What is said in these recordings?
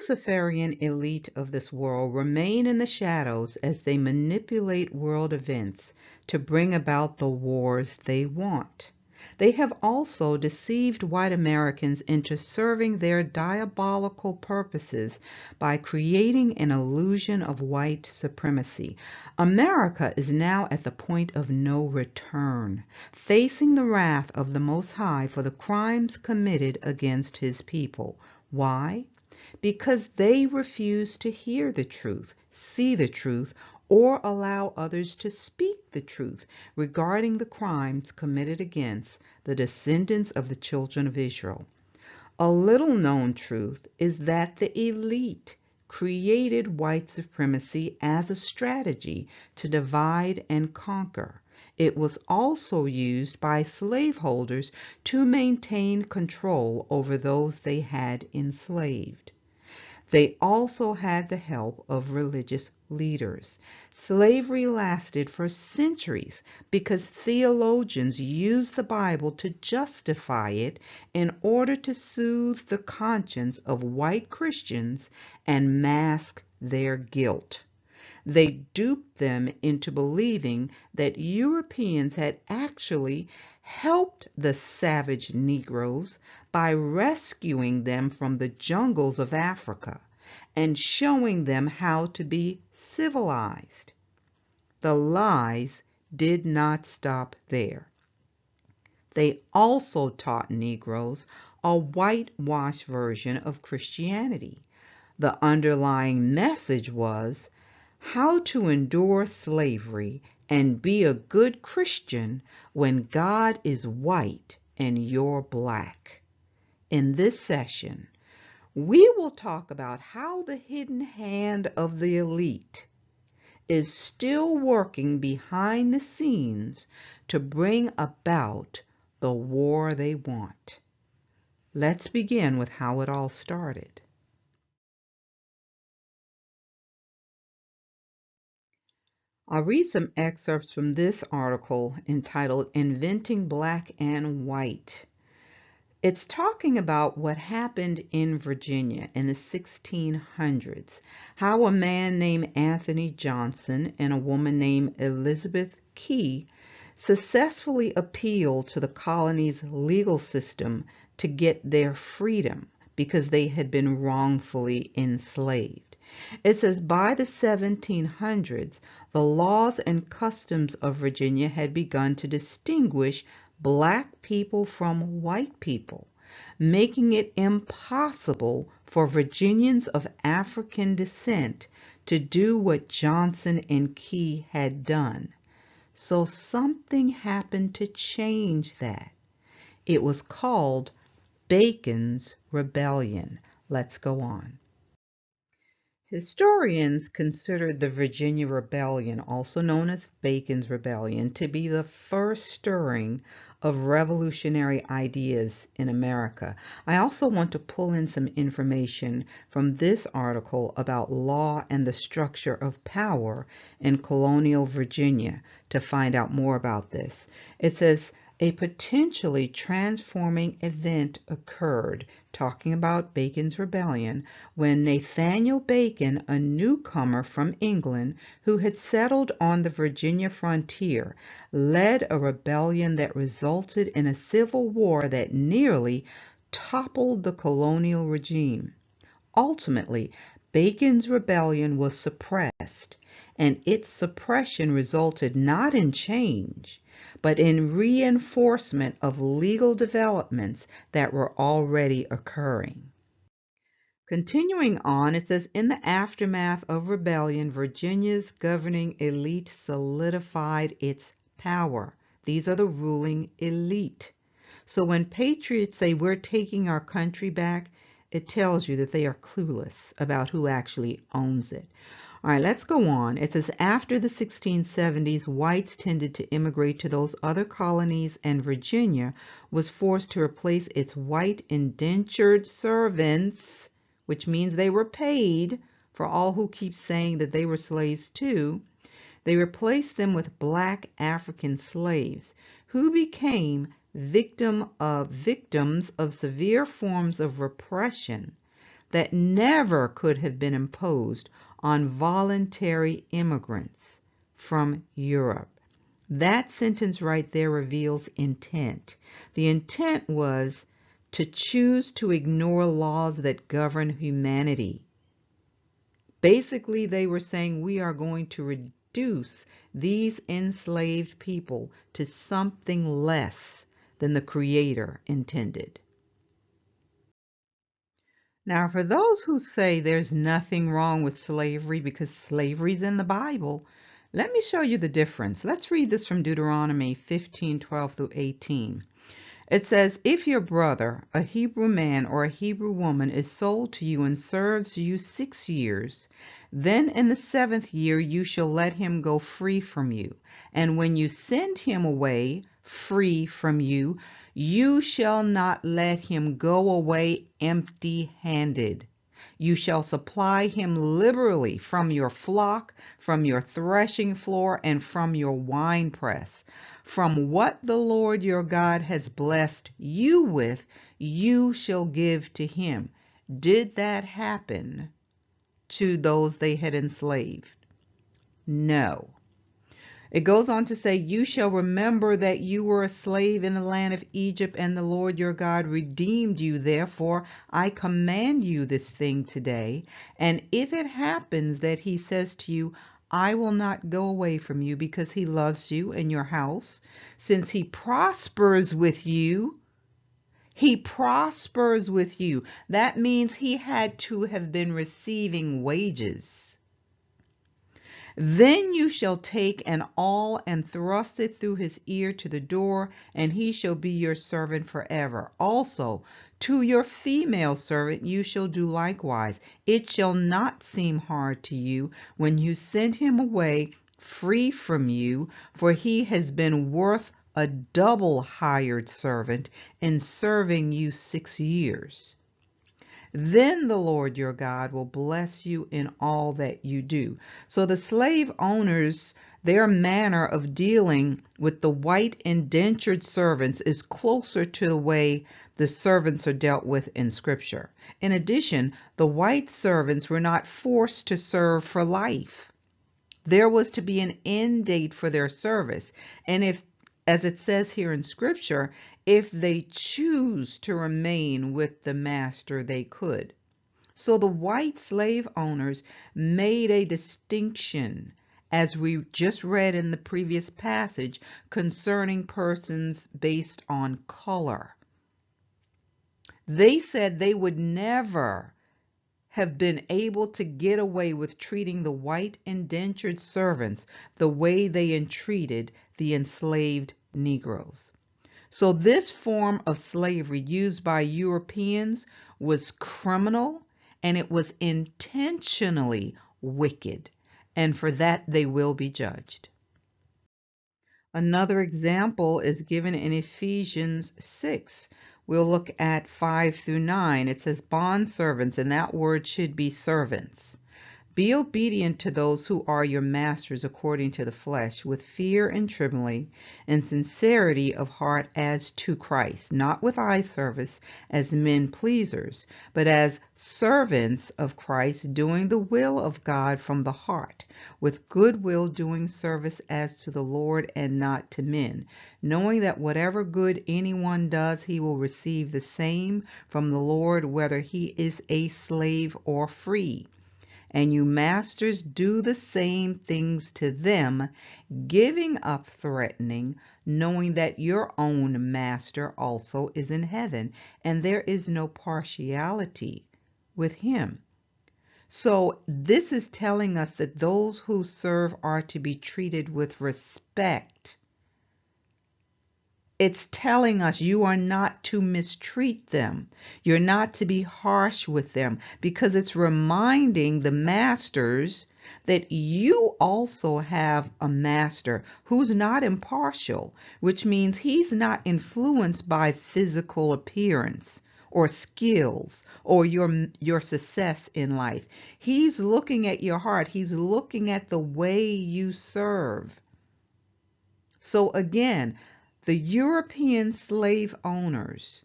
Luciferian elite of this world remain in the shadows as they manipulate world events to bring about the wars they want. They have also deceived white Americans into serving their diabolical purposes by creating an illusion of white supremacy. America is now at the point of no return, facing the wrath of the Most High for the crimes committed against his people. Why? Because they refuse to hear the truth, see the truth, or allow others to speak the truth regarding the crimes committed against the descendants of the children of Israel. A little known truth is that the elite created white supremacy as a strategy to divide and conquer. It was also used by slaveholders to maintain control over those they had enslaved. They also had the help of religious leaders. Slavery lasted for centuries because theologians used the Bible to justify it in order to soothe the conscience of white Christians and mask their guilt. They duped them into believing that Europeans had actually helped the savage Negroes by rescuing them from the jungles of Africa and showing them how to be civilized. The lies did not stop there. They also taught Negroes a whitewashed version of Christianity. The underlying message was how to endure slavery and be a good Christian when God is white and you're black. In this session, we will talk about how the hidden hand of the elite is still working behind the scenes to bring about the war they want. Let's begin with how it all started. I'll read some excerpts from this article entitled Inventing Black and White. It's talking about what happened in Virginia in the 1600s, how a man named Anthony Johnson and a woman named Elizabeth Key successfully appealed to the colony's legal system to get their freedom because they had been wrongfully enslaved. It says by the 1700s, the laws and customs of Virginia had begun to distinguish black people from white people, making it impossible for Virginians of African descent to do what Johnson and Key had done. So something happened to change that. It was called Bacon's Rebellion. Let's go on. Historians considered the Virginia Rebellion, also known as Bacon's Rebellion, to be the first stirring of revolutionary ideas in America. I also want to pull in some information from this article about law and the structure of power in colonial Virginia to find out more about this. It says, a potentially transforming event occurred, talking about Bacon's Rebellion, when Nathaniel Bacon, a newcomer from England who had settled on the Virginia frontier, led a rebellion that resulted in a civil war that nearly toppled the colonial regime. Ultimately, Bacon's rebellion was suppressed, and its suppression resulted not in change, but in reinforcement of legal developments that were already occurring. Continuing on, it says, in the aftermath of rebellion, Virginia's governing elite solidified its power. These are the ruling elite. So when patriots say we're taking our country back, it tells you that they are clueless about who actually owns it. All right, let's go on. It says, after the 1670s, whites tended to immigrate to those other colonies, and Virginia was forced to replace its white indentured servants, which means they were paid, for all who keep saying that they were slaves too. They replaced them with black African slaves who became victims of severe forms of repression. that never could have been imposed on voluntary immigrants from Europe. That sentence right there reveals intent. The intent was to choose to ignore laws that govern humanity. Basically, they were saying we are going to reduce these enslaved people to something less than the Creator intended. Now, for those who say there's nothing wrong with slavery because slavery's in the Bible, let me show you the difference. Let's read this from Deuteronomy 15:12 through 18. It says, if your brother, a Hebrew man or a Hebrew woman, is sold to you and serves you 6 years, then in the 7th year you shall let him go free from you. And when you send him away free from you, you shall not let him go away empty-handed. You shall supply him liberally from your flock, from your threshing floor, and from your winepress. From what the Lord your God has blessed you with, you shall give to him. Did that happen to those they had enslaved? No. It goes on to say, you shall remember that you were a slave in the land of Egypt, and the Lord your God redeemed you. Therefore, I command you this thing today. And if it happens that he says to you, I will not go away from you, because he loves you and your house, since he prospers with you. He prospers with you. That means he had to have been receiving wages. Then you shall take an awl and thrust it through his ear to the door, and he shall be your servant forever. Also, to your female servant you shall do likewise. It shall not seem hard to you when you send him away free from you, for he has been worth a double hired servant in serving you 6 years. Then the Lord your God will bless you in all that you do. So the slave owners, their manner of dealing with the white indentured servants is closer to the way the servants are dealt with in Scripture. In addition, the white servants were not forced to serve for life. There was to be an end date for their service. And if, as it says here in Scripture, if they choose to remain with the master, they could. So the white slave owners made a distinction, as we just read in the previous passage, concerning persons based on color. They said they would never have been able to get away with treating the white indentured servants the way they entreated the enslaved Negroes. So this form of slavery used by Europeans was criminal, and it was intentionally wicked, and for that they will be judged. Another example is given in Ephesians 6. We'll look at 5 through 9. It says bondservants, and that word should be servants. Be obedient to those who are your masters according to the flesh, with fear and trembling, and sincerity of heart as to Christ, not with eye service as men pleasers, but as servants of Christ, doing the will of God from the heart, with good will doing service as to the Lord and not to men, knowing that whatever good anyone does, he will receive the same from the Lord, whether he is a slave or free. And you masters do the same things to them, giving up threatening, knowing that your own master also is in heaven, and there is no partiality with him. So this is telling us that those who serve are to be treated with respect. It's telling us you are not to mistreat them. You're not to be harsh with them, because it's reminding the masters that you also have a master who's not impartial, which means he's not influenced by physical appearance or skills or your success in life. He's looking at your heart. He's looking at the way you serve. So again, the European slave owners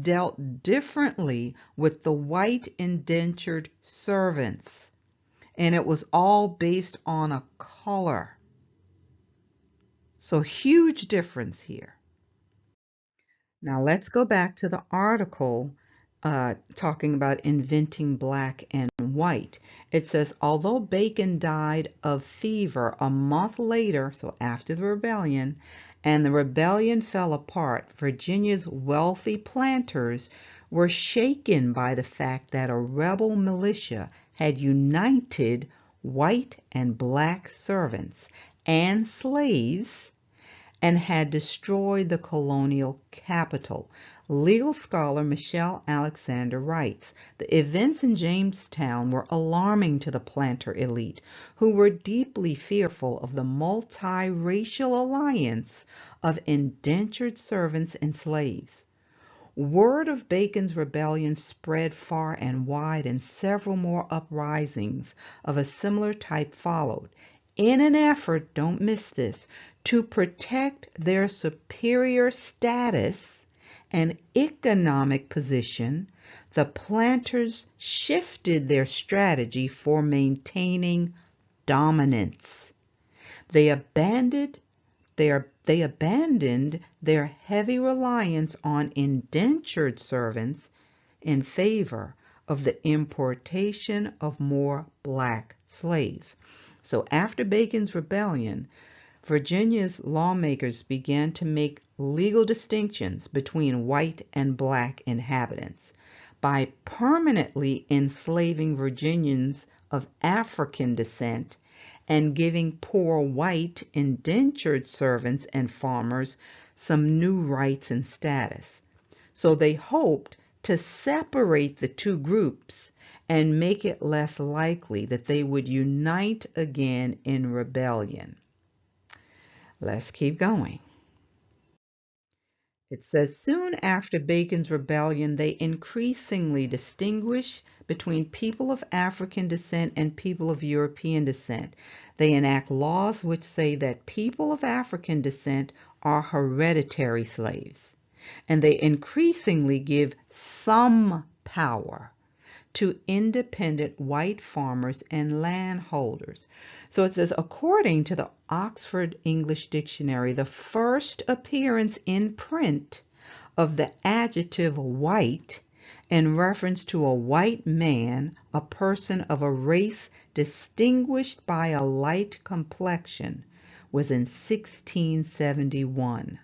dealt differently with the white indentured servants, and it was all based on a color. So huge difference here. Now let's go back to the article talking about inventing black and white. It says, although Bacon died of fever a month later, so after the rebellion, and the rebellion fell apart, Virginia's wealthy planters were shaken by the fact that a rebel militia had united white and black servants and slaves and had destroyed the colonial capital. Legal scholar Michelle Alexander writes, the events in Jamestown were alarming to the planter elite, who were deeply fearful of the multiracial alliance of indentured servants and slaves. Word of Bacon's rebellion spread far and wide, and several more uprisings of a similar type followed. In an effort, don't miss this, to protect their superior status and economic position, the planters shifted their strategy for maintaining dominance. They abandoned their heavy reliance on indentured servants in favor of the importation of more black slaves. So after Bacon's rebellion, Virginia's lawmakers began to make legal distinctions between white and black inhabitants. By permanently enslaving Virginians of African descent and giving poor white indentured servants and farmers some new rights and status. So they hoped to separate the two groups and make it less likely that they would unite again in rebellion. Let's keep going. It says, soon after Bacon's rebellion, they increasingly distinguish between people of African descent and people of European descent. They enact laws which say that people of African descent are hereditary slaves, and they increasingly give some power to independent white farmers and landholders. So it says, according to the Oxford English Dictionary, the first appearance in print of the adjective white in reference to a white man, a person of a race distinguished by a light complexion, was in 1671.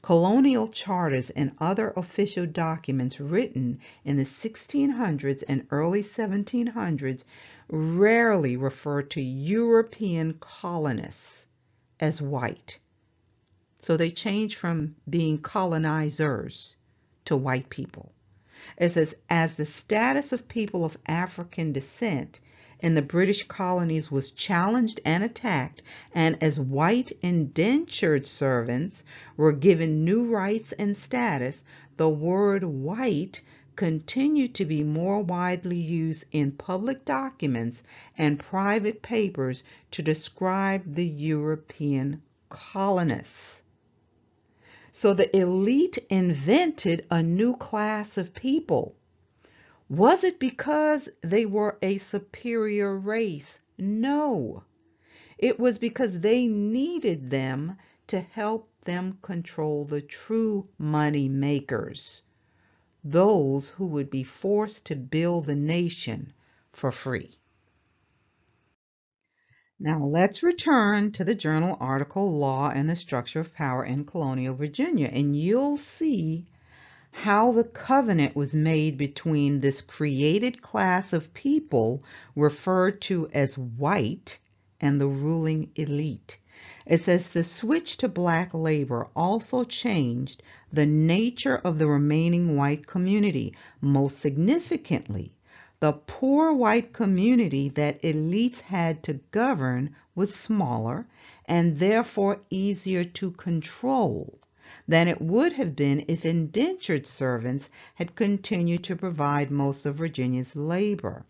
Colonial charters and other official documents written in the 1600s and early 1700s rarely refer to European colonists as white. So they changed from being colonizers to white people. It says, as the status of people of African descent in the British colonies was challenged and attacked, and as white indentured servants were given new rights and status, the word white continued to be more widely used in public documents and private papers to describe the European colonists. So the elite invented a new class of people. Was it because they were a superior race? No. It was because they needed them to help them control the true money makers, those who would be forced to build the nation for free. Now let's return to the journal article, Law and the Structure of Power in Colonial Virginia, and you'll see how the covenant was made between this created class of people referred to as white and the ruling elite. It says the switch to black labor also changed the nature of the remaining white community. Most significantly, the poor white community that elites had to govern was smaller and therefore easier to control than it would have been if indentured servants had continued to provide most of Virginia's labor.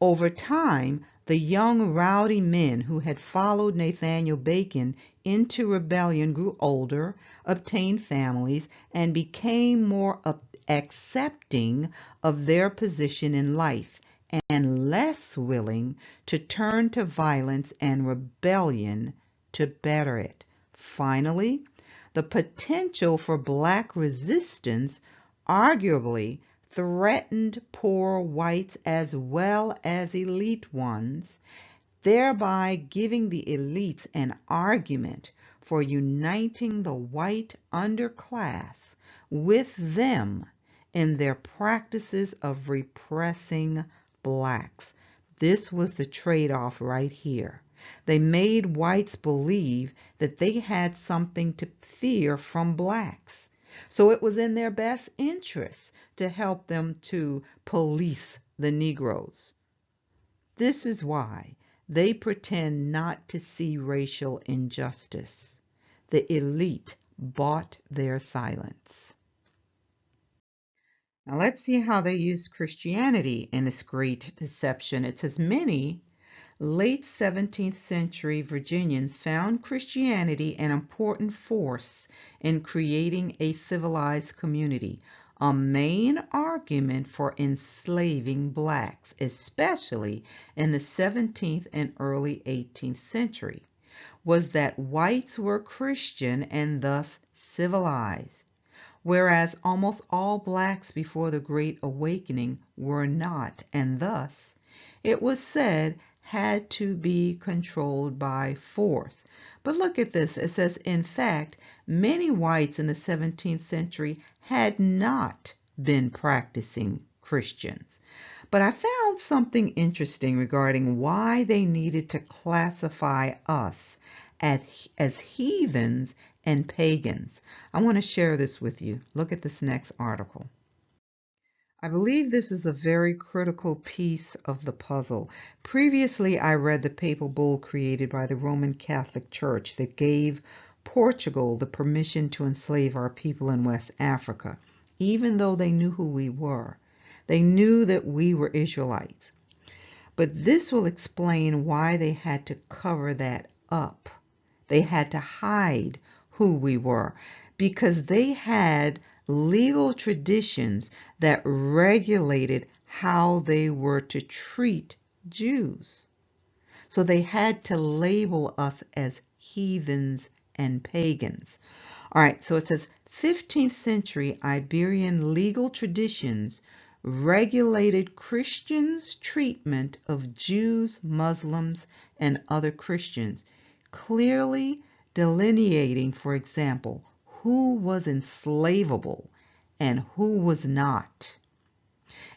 Over time, the young rowdy men who had followed Nathaniel Bacon into rebellion grew older, obtained families, and became more accepting of their position in life and less willing to turn to violence and rebellion to better it. Finally, the potential for black resistance arguably threatened poor whites as well as elite ones, thereby giving the elites an argument for uniting the white underclass with them in their practices of repressing blacks. This was the trade-off right here. They made whites believe that they had something to fear from blacks. So it was in their best interest to help them to police the Negroes. This is why they pretend not to see racial injustice. The elite bought their silence. Now let's see how they used Christianity in this great deception. It says many late 17th century Virginians found Christianity an important force in creating a civilized community, a main argument for enslaving blacks, especially in the 17th and early 18th century, was that whites were Christian and thus civilized, whereas almost all blacks before the Great Awakening were not, and thus, it was said, had to be controlled by force. But look at this. It says, in fact, many whites in the 17th century had not been practicing Christians. But I found something interesting regarding why they needed to classify us as heathens and pagans. I want to share this with you. Look at this next article. I believe this is a very critical piece of the puzzle. Previously, I read the papal bull created by the Roman Catholic Church that gave Portugal the permission to enslave our people in West Africa, even though they knew who we were. They knew that we were Israelites. But this will explain why they had to cover that up. They had to hide who we were because they had legal traditions that regulated how they were to treat Jews. So they had to label us as heathens and pagans. All right, so it says 15th century Iberian legal traditions regulated Christians' treatment of Jews, Muslims, and other Christians, clearly delineating, for example, who was enslavable and who was not.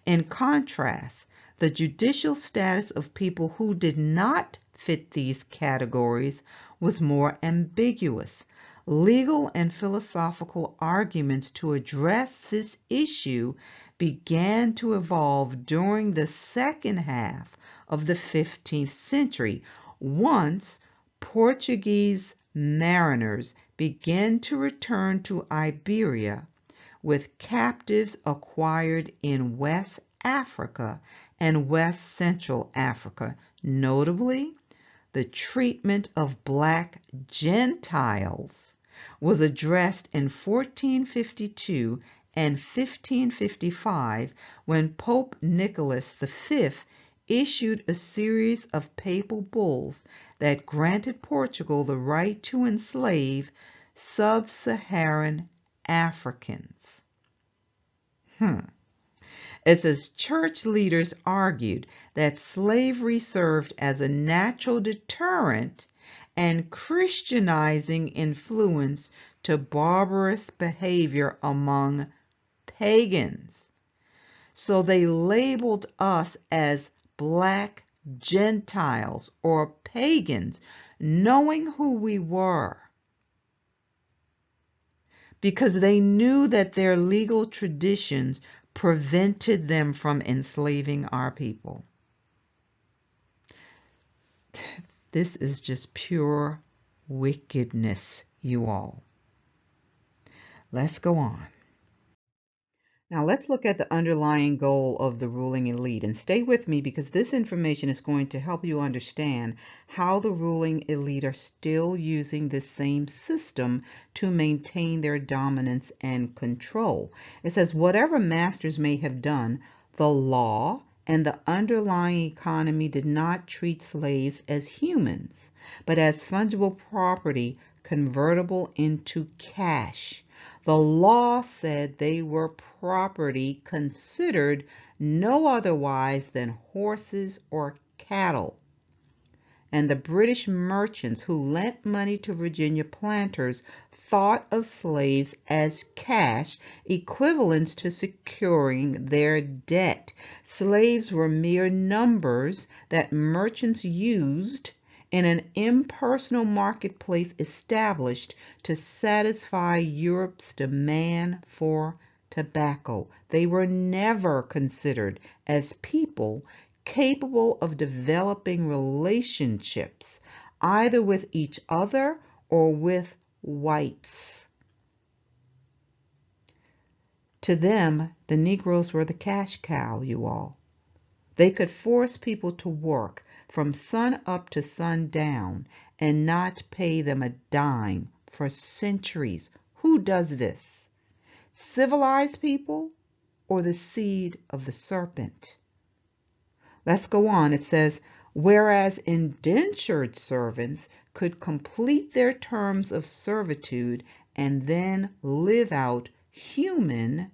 In contrast, the judicial status of people who did not fit these categories was more ambiguous. Legal and philosophical arguments to address this issue began to evolve during the second half of the 15th century, once Portuguese mariners began to return to Iberia with captives acquired in West Africa and West Central Africa. Notably, the treatment of black Gentiles was addressed in 1452 and 1555 when Pope Nicholas V issued a series of papal bulls that granted Portugal the right to enslave sub-Saharan Africans. It says church leaders argued that slavery served as a natural deterrent and Christianizing influence to barbarous behavior among pagans. So they labeled us as black Gentiles or pagans, knowing who we were, because they knew that their legal traditions prevented them from enslaving our people. This is just pure wickedness, you all. Let's go on. Now let's look at the underlying goal of the ruling elite, and stay with me because this information is going to help you understand how the ruling elite are still using this same system to maintain their dominance and control. It says whatever masters may have done, the law and the underlying economy did not treat slaves as humans, but as fungible property convertible into cash. The law said they were property considered no otherwise than horses or cattle. And the British merchants who lent money to Virginia planters thought of slaves as cash, equivalent to securing their debt. Slaves were mere numbers that merchants used in an impersonal marketplace established to satisfy Europe's demand for tobacco. They were never considered as people capable of developing relationships either with each other or with whites. To them, the Negroes were the cash cow, you all. They could force people to work from sun up to sundown and not pay them a dime for centuries. Who does this? Civilized people or the seed of the serpent? Let's go on. It says, whereas indentured servants could complete their terms of servitude and then live out human,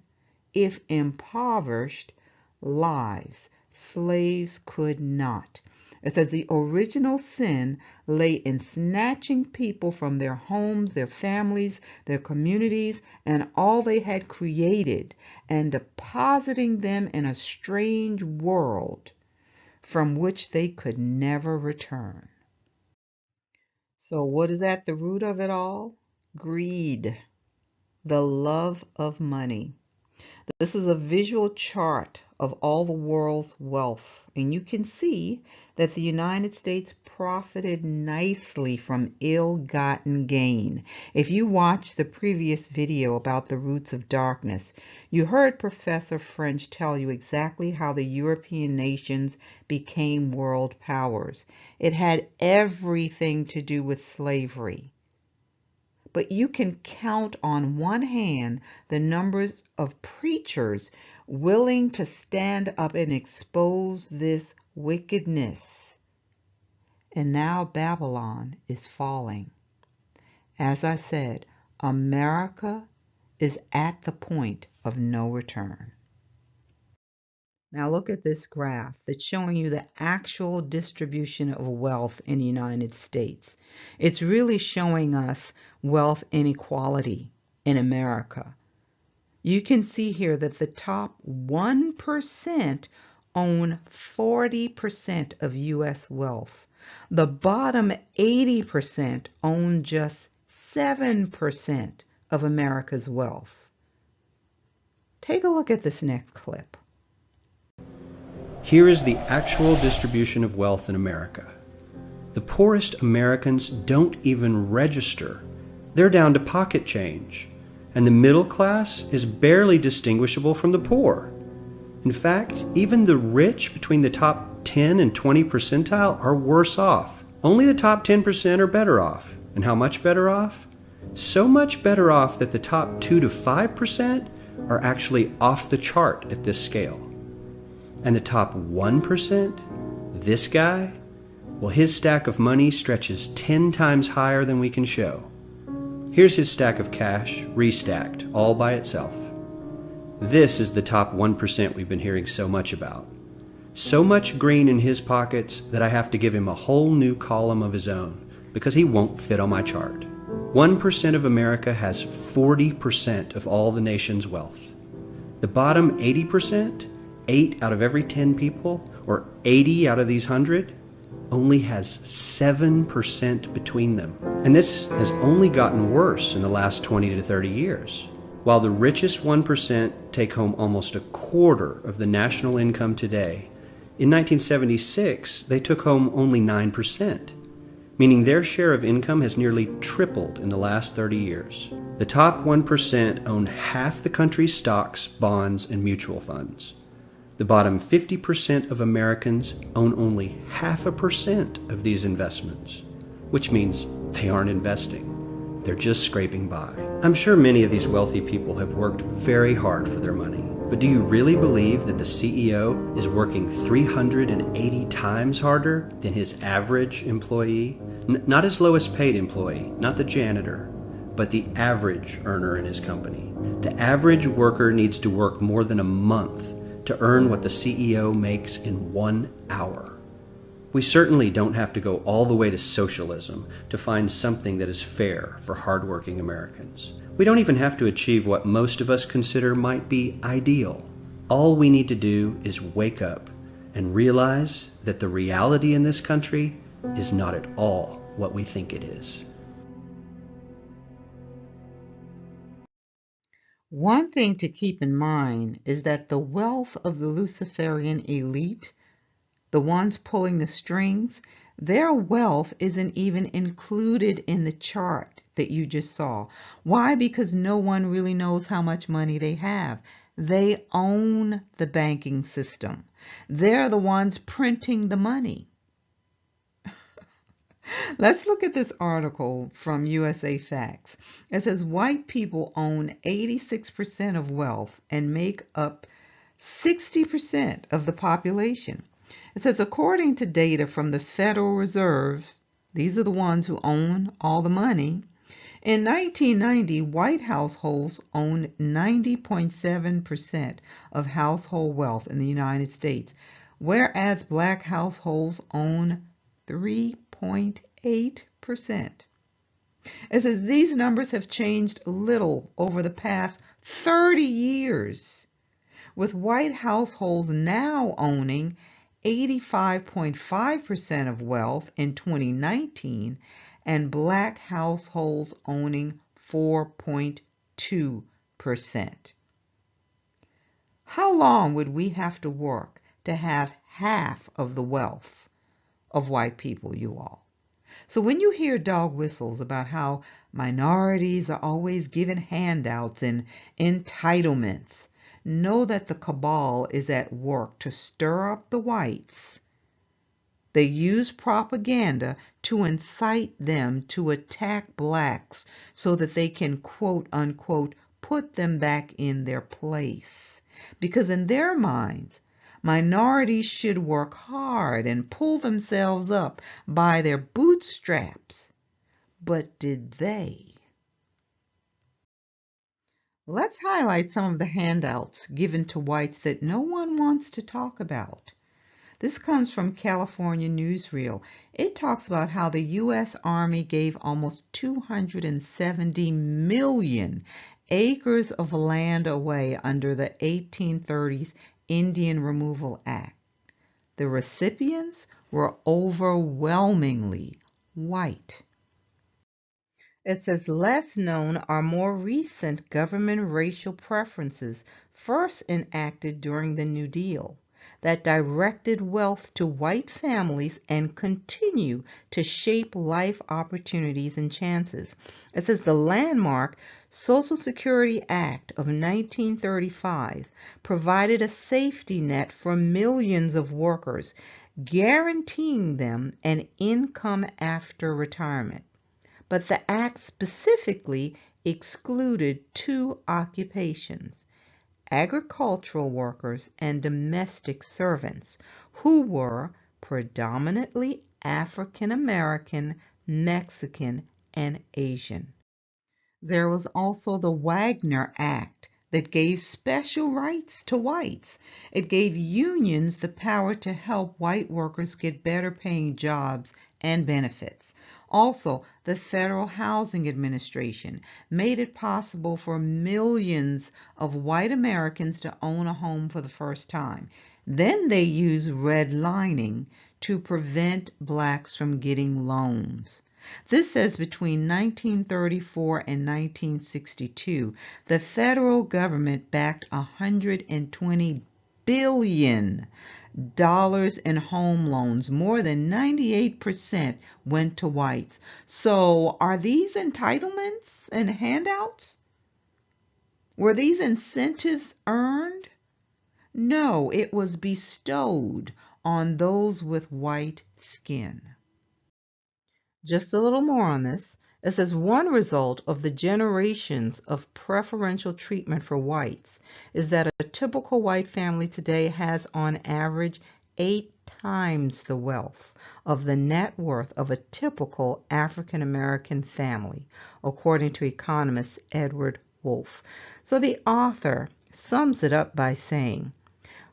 if impoverished, lives, slaves could not. It says the original sin lay in snatching people from their homes, their families, their communities, and all they had created, and depositing them in a strange world from which they could never return. So what is at the root of it all? Greed, the love of money. This is a visual chart of all the world's wealth, and you can see that the United States profited nicely from ill-gotten gain. If you watched the previous video about the roots of darkness, you heard Professor French tell you exactly how the European nations became world powers. It had everything to do with slavery. But you can count on one hand the numbers of preachers willing to stand up and expose this wickedness. And now Babylon is falling. As I said, America is at the point of no return. Now look at this graph that's showing you the actual distribution of wealth in the United States. It's really showing us wealth inequality in America. You can see here that the top 1% own 40% of U.S. wealth. The bottom 80% own just 7% of America's wealth. Take a look at this next clip. Here is the actual distribution of wealth in America. The poorest Americans don't even register. They're down to pocket change. And the middle class is barely distinguishable from the poor. In fact, even the rich between the top 10 and 20 percentile are worse off. Only the top 10% are better off. And how much better off? So much better off that the top 2 to 5% are actually off the chart at this scale. And the top 1%, this guy, well, his stack of money stretches 10 times higher than we can show. Here's his stack of cash, restacked, all by itself. This is the top 1% we've been hearing so much about. So much green in his pockets that I have to give him a whole new column of his own, because he won't fit on my chart. 1% of America has 40% of all the nation's wealth. The bottom 80%, 8 out of every 10 people, or 80 out of these 100, only has 7% between them. And this has only gotten worse in the last 20 to 30 years. While the richest 1% take home almost a quarter of the national income today, in 1976 they took home only 9%. meaning their share of income has nearly tripled in the last 30 years. The top 1% own half the country's stocks, bonds, and mutual funds. The bottom 50% of Americans own only 0.5% of these investments, which means they aren't investing. They're just scraping by. I'm sure many of these wealthy people have worked very hard for their money. But do you really believe that the CEO is working 380 times harder than his average employee? Not his lowest paid employee, not the janitor, but the average earner in his company. The average worker needs to work more than a month to earn what the CEO makes in 1 hour. We certainly don't have to go all the way to socialism to find something that is fair for hardworking Americans. We don't even have to achieve what most of us consider might be ideal. All we need to do is wake up and realize that the reality in this country is not at all what we think it is. One thing to keep in mind is that the wealth of the Luciferian elite, the ones pulling the strings, their wealth isn't even included in the chart that you just saw. Why? Because no one really knows how much money they have. They own the banking system. They're the ones printing the money. Let's look at this article from USA Facts. It says white people own 86% of wealth and make up 60% of the population. It says according to data from the Federal Reserve, these are the ones who own all the money. In 1990, white households owned 90.7% of household wealth in the United States, whereas black households own 3.8%. It says these numbers have changed little over the past 30 years, with white households now owning 85.5% of wealth in 2019 and black households owning 4.2%. How long would we have to work to have half of the wealth of white people, you all? So when you hear dog whistles about how minorities are always given handouts and entitlements, know that the cabal is at work to stir up the whites. They use propaganda to incite them to attack blacks so that they can, quote unquote, put them back in their place. Because in their minds, minorities should work hard and pull themselves up by their bootstraps. But did they? Let's highlight some of the handouts given to whites that no one wants to talk about. This comes from California Newsreel. It talks about how the U.S. Army gave almost 270 million acres of land away under the 1830s Indian Removal Act. The recipients were overwhelmingly white. It says less known are more recent government racial preferences first enacted during the New Deal that directed wealth to white families and continue to shape life opportunities and chances. It says the landmark Social Security Act of 1935 provided a safety net for millions of workers, guaranteeing them an income after retirement. But the act specifically excluded two occupations: agricultural workers and domestic servants, who were predominantly African American, Mexican, and Asian. There was also the Wagner Act that gave special rights to whites. It gave unions the power to help white workers get better paying jobs and benefits. Also, the Federal Housing Administration made it possible for millions of white Americans to own a home for the first time. Then they used redlining to prevent blacks from getting loans. This says between 1934 and 1962, the federal government backed $120 billion in home loans. More than 98% went to whites. So are these entitlements and handouts? Were these incentives earned? No, it was bestowed on those with white skin. Just a little more on this. It says one result of the generations of preferential treatment for whites is that a typical white family today has on average 8 times the wealth of the net worth of a typical African American family, according to economist Edward Wolfe. So the author sums it up by saying,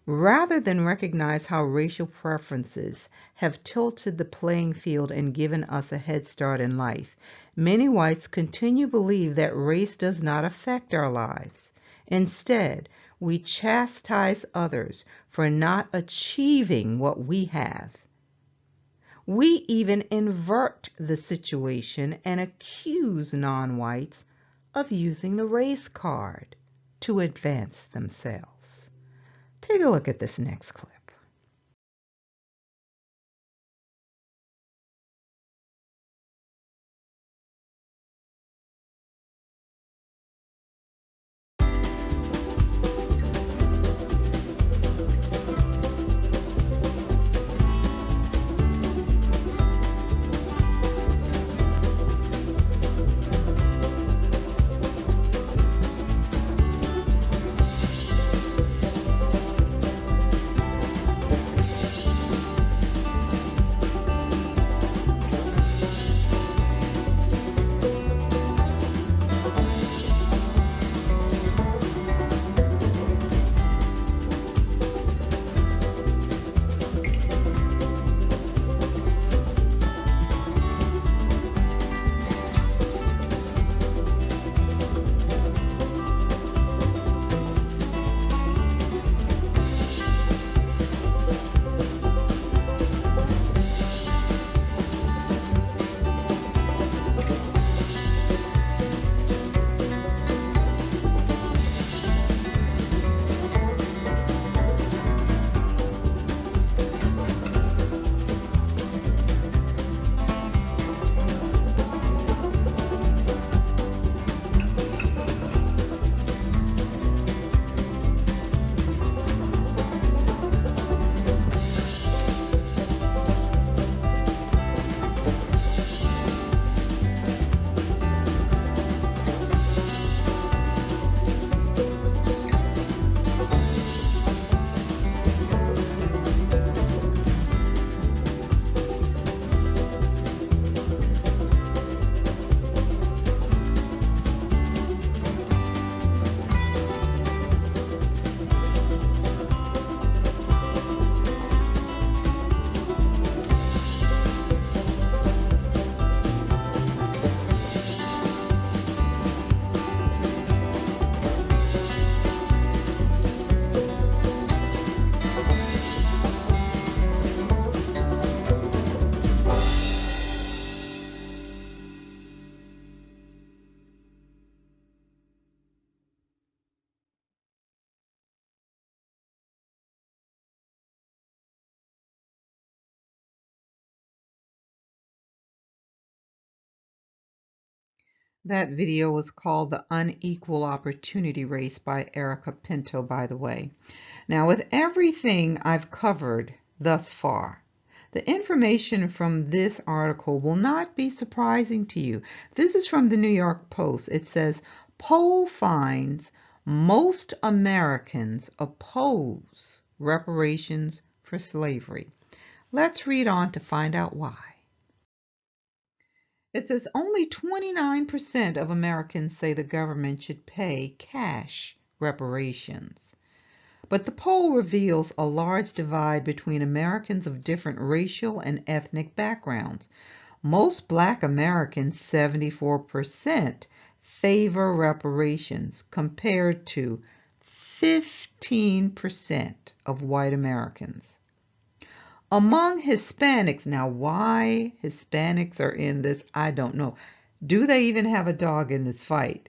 rather than recognize how racial preferences have tilted the playing field and given us a head start in life, many whites continue to believe that race does not affect our lives. Instead, we chastise others for not achieving what we have. We even invert the situation and accuse non-whites of using the race card to advance themselves. Take a look at this next clip. That video was called The Unequal Opportunity Race by Erica Pinto, by the way. Now, with everything I've covered thus far, the information from this article will not be surprising to you. This is from the New York Post. It says, poll finds most Americans oppose reparations for slavery. Let's read on to find out why. It says only 29% of Americans say the government should pay cash reparations. But the poll reveals a large divide between Americans of different racial and ethnic backgrounds. Most Black Americans, 74%, favor reparations compared to 15% of white Americans. Among Hispanics, now why Hispanics are in this, I don't know. Do they even have a dog in this fight?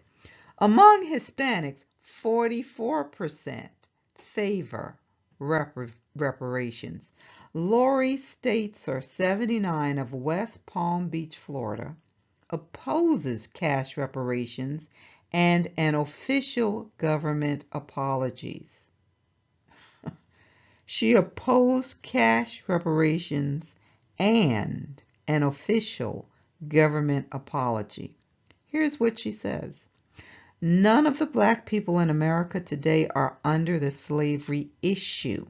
Among Hispanics, 44% favor reparations. Lori Staitzer, 79, of West Palm Beach, Florida, opposes cash reparations and an official government apologies. She opposed cash reparations and an official government apology. Here's what she says. None of the black people in America today are under the slavery issue,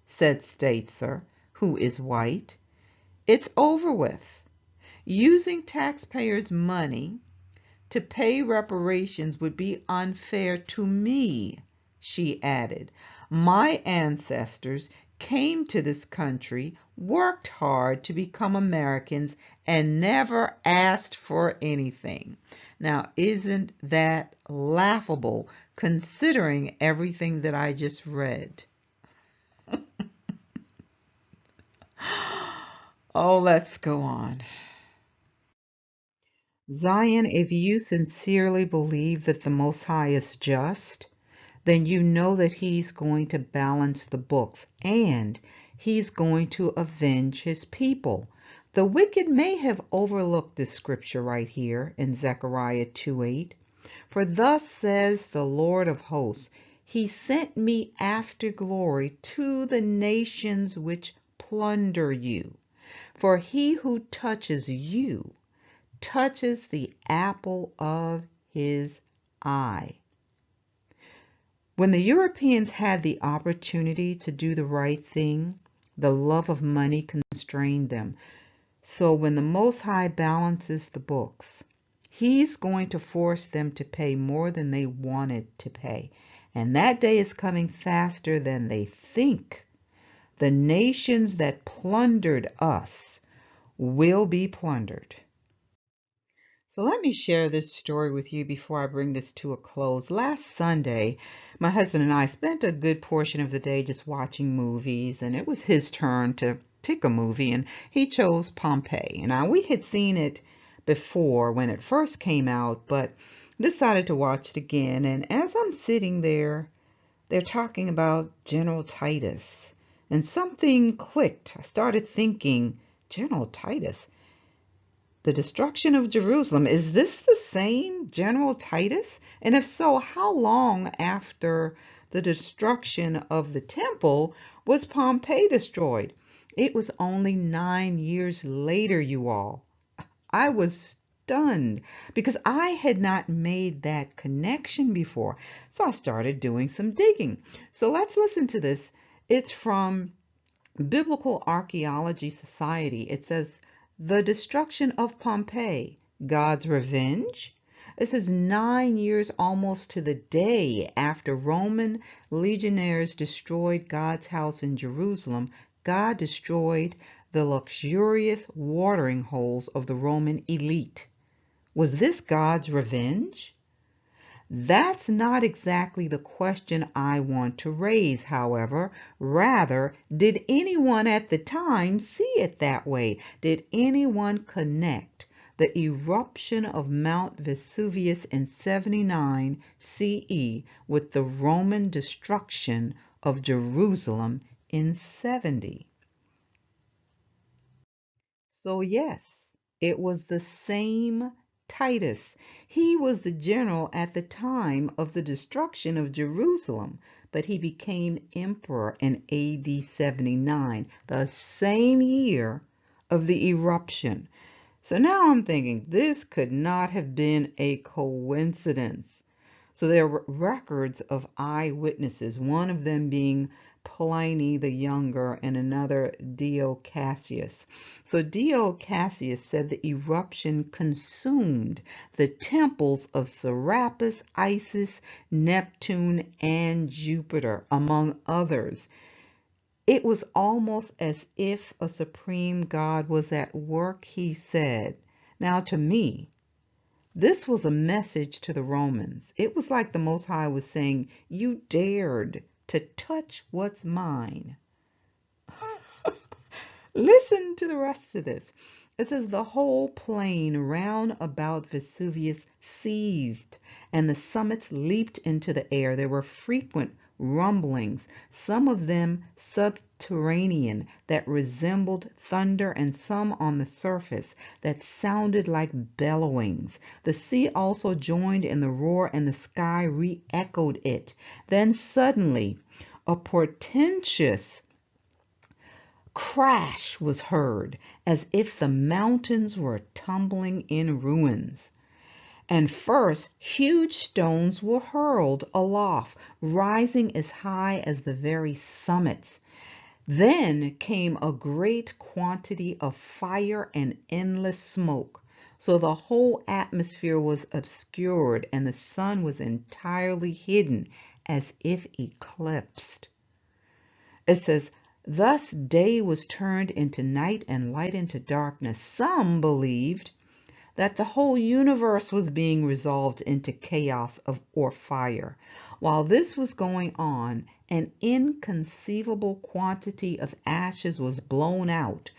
said Staitzer, who is white. It's over with. Using taxpayers' money to pay reparations would be unfair to me, she added. My ancestors came to this country, worked hard to become Americans, and never asked for anything. Now, isn't that laughable considering everything that I just read? Oh, let's go on. Zion, if you sincerely believe that the Most High is just, then you know that He's going to balance the books and He's going to avenge His people. The wicked may have overlooked this scripture right here in Zechariah 2:8. For thus says the Lord of hosts, He sent me after glory to the nations which plunder you. For he who touches you touches the apple of His eye. When the Europeans had the opportunity to do the right thing, the love of money constrained them. So when the Most High balances the books, He's going to force them to pay more than they wanted to pay. And that day is coming faster than they think. The nations that plundered us will be plundered. So let me share this story with you before I bring this to a close. Last Sunday, my husband and I spent a good portion of the day just watching movies, and it was his turn to pick a movie, and he chose Pompeii. Now, we had seen it before when it first came out, but decided to watch it again. And as I'm sitting there, they're talking about General Titus, and something clicked. I started thinking, General Titus? The destruction of Jerusalem. Is this the same General Titus? And if so, how long after the destruction of the temple was Pompeii destroyed? It was only 9 years later, you all. I was stunned because I had not made that connection before. So I started doing some digging. So let's listen to this. It's from Biblical Archaeology Society. It says, the destruction of Pompeii, God's revenge. This is 9 years almost to the day after Roman legionnaires destroyed God's house in Jerusalem. God destroyed the luxurious watering holes of the Roman elite. Was this God's revenge? That's not exactly the question I want to raise, however. Rather, did anyone at the time see it that way? Did anyone connect the eruption of Mount Vesuvius in 79 CE with the Roman destruction of Jerusalem in 70? So yes, it was the same Titus. He was the general at the time of the destruction of Jerusalem, but he became emperor in AD 79, the same year of the eruption. So now I'm thinking this could not have been a coincidence. So there were records of eyewitnesses, one of them being Pliny the Younger and another Dio Cassius. So Dio Cassius said the eruption consumed the temples of Serapis, Isis, Neptune, and Jupiter, among others. It was almost as if a supreme God was at work, he said. Now, to me, this was a message to the Romans. It was like the Most High was saying, you dared to touch what's mine. Listen to the rest of this. It says the whole plain round about Vesuvius seethed and the summits leaped into the air. There were frequent rumblings, some of them subterranean, that resembled thunder, and some on the surface that sounded like bellowings. The sea also joined in the roar, and the sky re-echoed it. Then suddenly a portentous crash was heard, as if the mountains were tumbling in ruins. And first huge stones were hurled aloft, rising as high as the very summits. Then came a great quantity of fire and endless smoke, so the whole atmosphere was obscured, and the sun was entirely hidden, as if eclipsed. It says, thus day was turned into night and light into darkness. Some believed that the whole universe was being resolved into chaos or fire. While this was going on, an inconceivable quantity of ashes was blown out,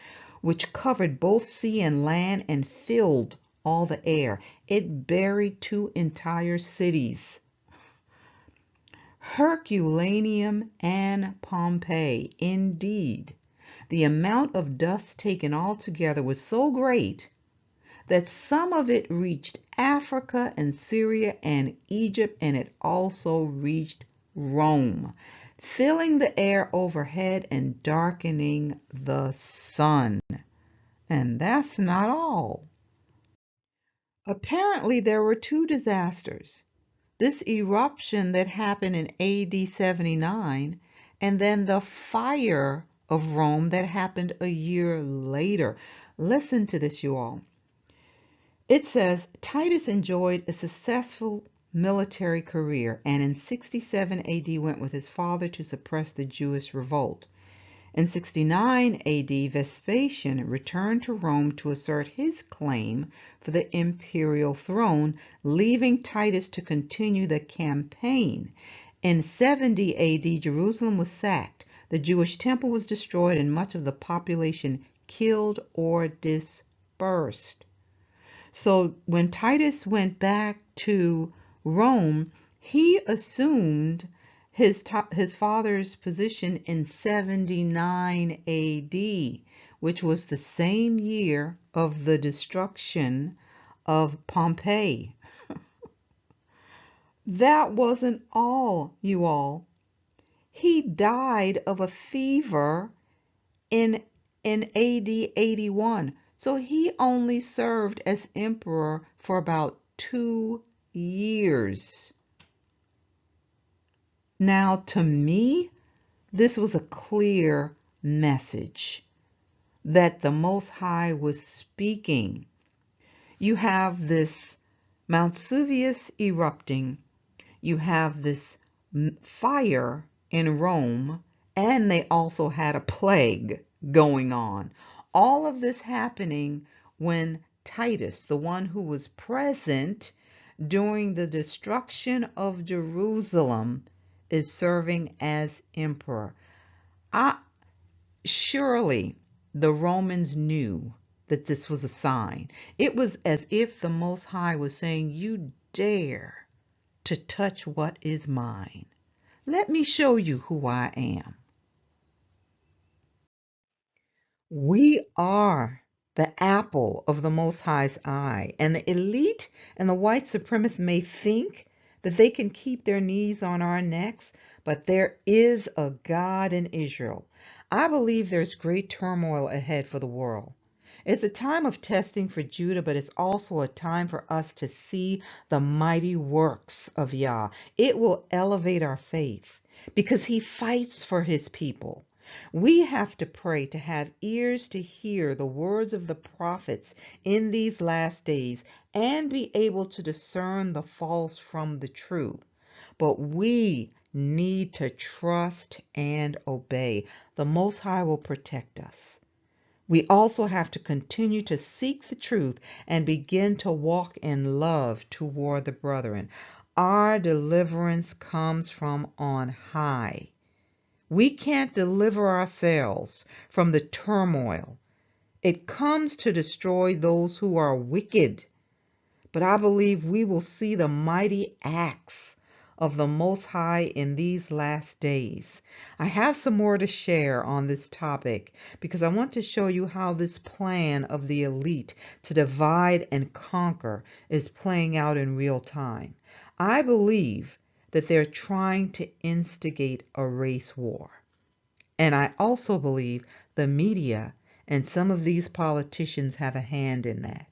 which covered both sea and land and filled all the air. It buried 2 entire cities, Herculaneum and Pompeii. Indeed, the amount of dust taken altogether was so great that some of it reached Africa and Syria and Egypt, and it also reached Rome, filling the air overhead and darkening the sun. And that's not all. Apparently, there were 2 disasters. This eruption that happened in AD 79, and then the fire of Rome that happened a year later. Listen to this, you all. It says Titus enjoyed a successful military career, and in 67 AD went with his father to suppress the Jewish revolt. In 69 AD, Vespasian returned to Rome to assert his claim for the imperial throne, leaving Titus to continue the campaign. In 70 AD, Jerusalem was sacked, the Jewish temple was destroyed, and much of the population killed or dispersed. So when Titus went back to Rome, he assumed his father's position in 79 AD, which was the same year of the destruction of Pompeii. That wasn't all, you all. He died of a fever in AD 81. So he only served as emperor for about 2 years. Now, to me, this was a clear message that the Most High was speaking. You have this Mount Vesuvius erupting, you have this fire in Rome, and they also had a plague going on. All of this happening when Titus, the one who was present during the destruction of Jerusalem, is serving as emperor. Surely the Romans knew that this was a sign. It was as if the Most High was saying, you dare to touch what is mine. Let me show you who I am. We are the apple of the Most High's eye, and the elite and the white supremacists may think that they can keep their knees on our necks, but there is a God in Israel. I believe there's great turmoil ahead for the world. It's a time of testing for Judah, but it's also a time for us to see the mighty works of Yah. It will elevate our faith because he fights for his people. We have to pray to have ears to hear the words of the prophets in these last days and be able to discern the false from the true. But we need to trust and obey. The Most High will protect us. We also have to continue to seek the truth and begin to walk in love toward the brethren. Our deliverance comes from on high. We can't deliver ourselves from the turmoil. It comes to destroy those who are wicked. But I believe we will see the mighty acts of the Most High in these last days. I have some more to share on this topic because I want to show you how this plan of the elite to divide and conquer is playing out in real time. I believe that they're trying to instigate a race war. And I also believe the media and some of these politicians have a hand in that.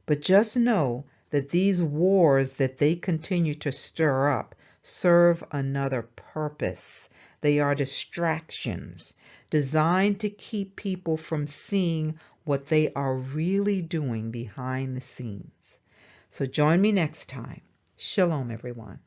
But just know that these wars that they continue to stir up serve another purpose. They are distractions designed to keep people from seeing what they are really doing behind the scenes. So join me next time. Shalom, everyone.